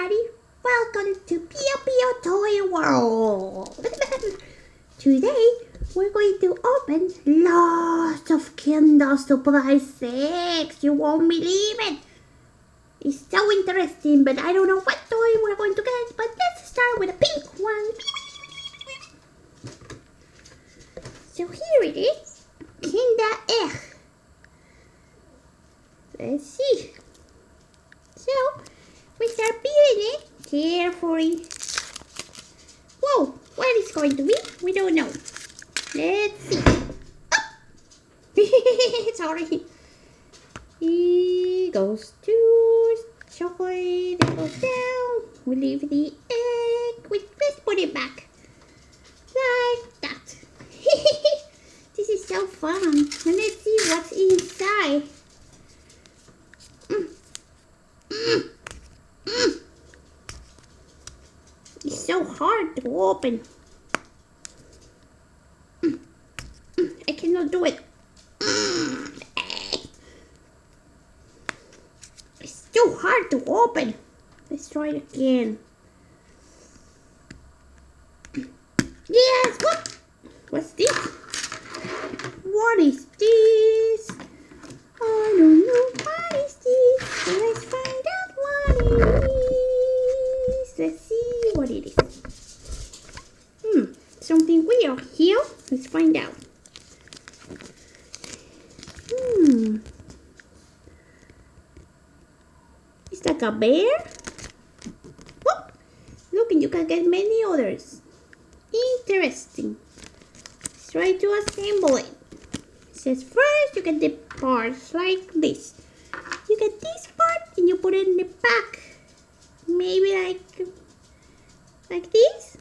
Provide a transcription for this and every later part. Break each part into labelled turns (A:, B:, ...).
A: everybody! Welcome to Pio Pio Toy World! Today, we're going to open lots of Kinder Surprise eggs. You won't believe it! It's so interesting, but I don't know what toy we're going to get. But let's start with a pink one. So here it is, Kinder Egg. Let's see. So, we start peeling it carefully. Whoa, what is going to be? We don't know. Let's see. Oh! Sorry. It goes to chocolate. It goes down. We leave the egg. Let's put it back. Like that. This is so fun. And let's see what's inside. It's so hard to open. I cannot do it. It's too hard to open. Let's try it again. Yes! What's this? What is this? I don't know. What is this? So let's find out what it is. Let's see what it is. Something weird here. Let's find out. It's like a bear. Oh, look, and you can get many others. Interesting. Let's try to assemble it. It says first you get the parts like this. You get this part and you put it in the back. Maybe like this.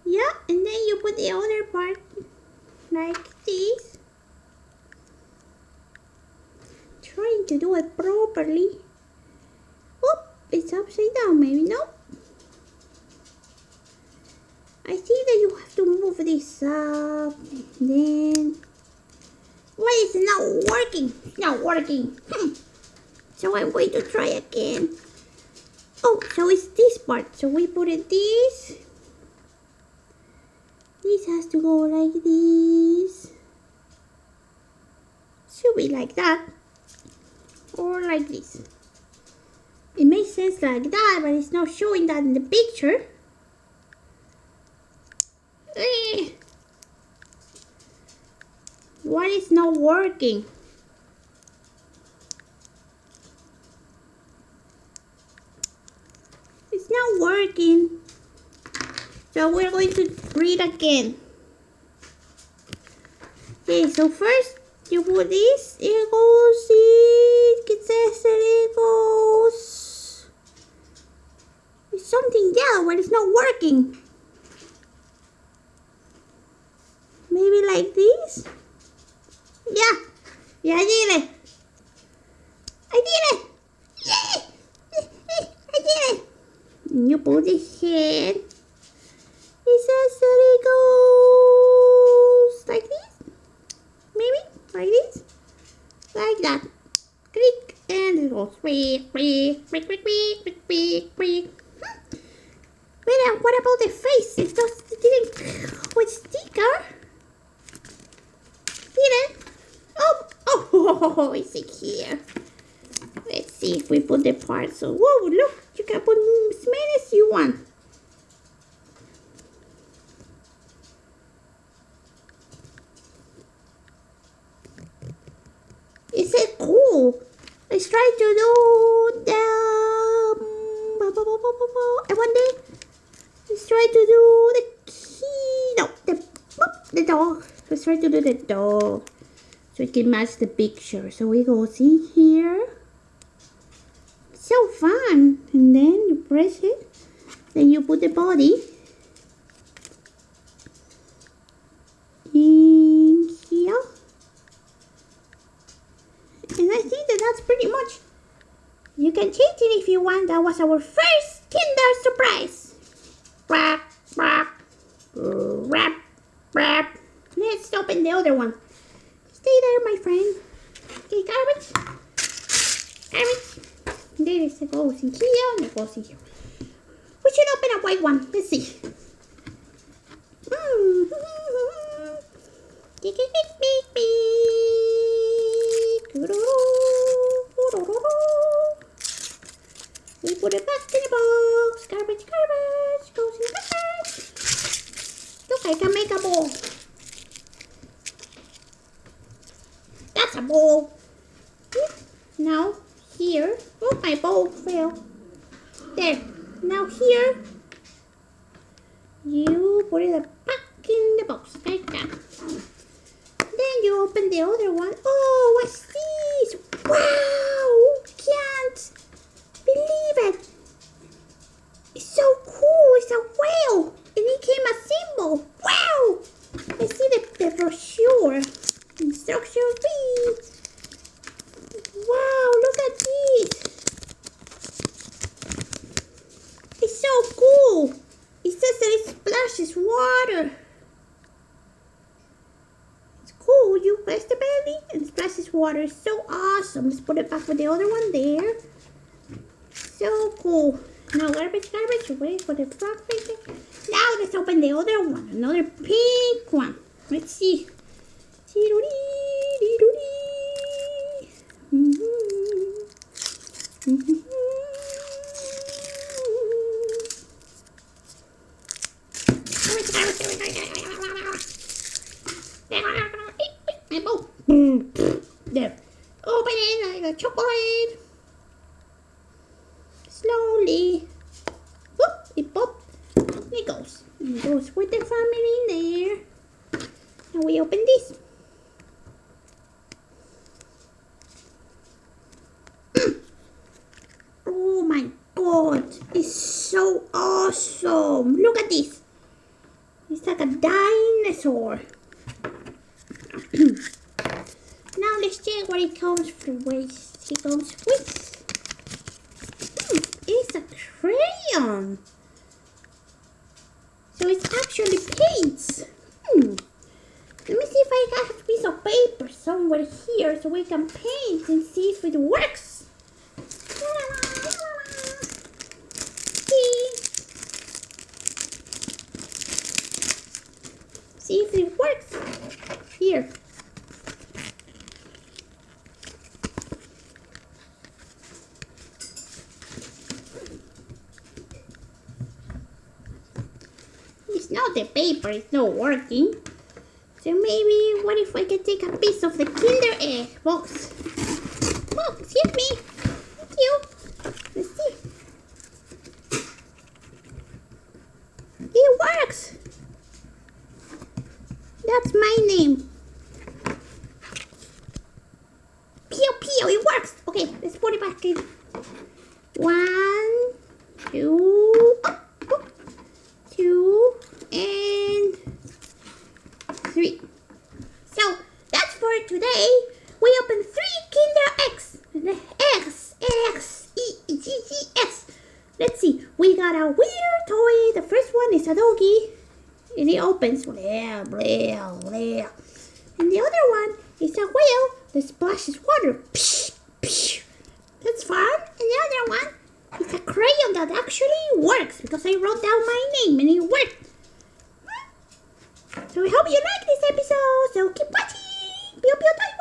A: Yeah, and then you put the other part like this. Trying to do it properly. Oh, it's upside down, maybe no. I see that you have to move this up, and then why is it not working? It's not working. So I'm going to try again. Oh, so it's this part. So we put it this. This has to go like this. Should be like that. Or like this. It makes sense like that, but it's not showing that in the picture. What is not working? It's not working. So we're going to read again. Okay, so first you put this. It goes. It says that it goes. It's something yellow, but it's not working. Maybe like this? Yeah, I did it. I did it. Yay! I did it. And you put this head. It says that it goes like this. Maybe like this. Like that. Click and it goes quick. But what about the face? It didn't with sticker. Didn't. Oh, is it here? Let's see if we put the parts. So, whoa, look, you can put as many as you want. Is it cool? Let's try to do the. And one day, let's try to do the key. No, the dog. Let's try to do the dog. So it can match the picture. So we go see here. It's so fun. And then you press it. Then you put the body in here. And I think that's pretty much. You can change it if you want. That was our first Kinder Surprise. Wrap, wrap, wrap, wrap. Let's open the other one. Stay there, my friend. Okay, garbage. Garbage. this goes in here and it goes in here. We should open a white one. Let's see. We put it back in the box. Garbage, garbage. Goes in the garbage. Look, I can make a ball. That's a ball. Now, here. Oh, my ball fell. There. Now here. You put it back in the box. Like that. Then you open the other one. Oh, what's this? Wow! Can't believe it. It's so cool. It's a whale. And it came a symbol. Wow! Let's see the brochure. Instruction read. Wow, look at this. It's so cool. It says that it splashes water. It's cool. You press the belly and it splashes water. It's so awesome. Let's put it back with the other one there. So cool. Now garbage, garbage. Wait for the frog facing. Now let's open the other one. Another pink one. Let's see. There. Open it like a chocolate. Slowly. Whoop, it popped. It goes. It goes with the family in there. Now we open this. Oh my god. It's so awesome. Look at this. It's like a dinosaur. Now let's check what it comes with. It comes with. It's a crayon. So it's actually paints. Let me see if I have a piece of paper somewhere here so we can paint and see if it works. See if it works. Here. It's not the paper, it's not working. So maybe, what if I can take a piece of the Kinder Egg box? Oh, excuse me. Thank you. Let's see. It works. That's my name. Pew, pew, it works. Okay, let's put it back in. 1, 2, oh, 2, and 3. So that's for today. We opened 3 Kinder Eggs. The X. Let's see. We got a weird toy. The first one is a doggy. And it opens. Blah, blah, blah. And the other one is a whale that splashes water. Psh, psh. That's fun. And the other one is a crayon that actually works because I wrote down my name and it worked. So I hope you like this episode. So keep watching. Pew, pew, pew.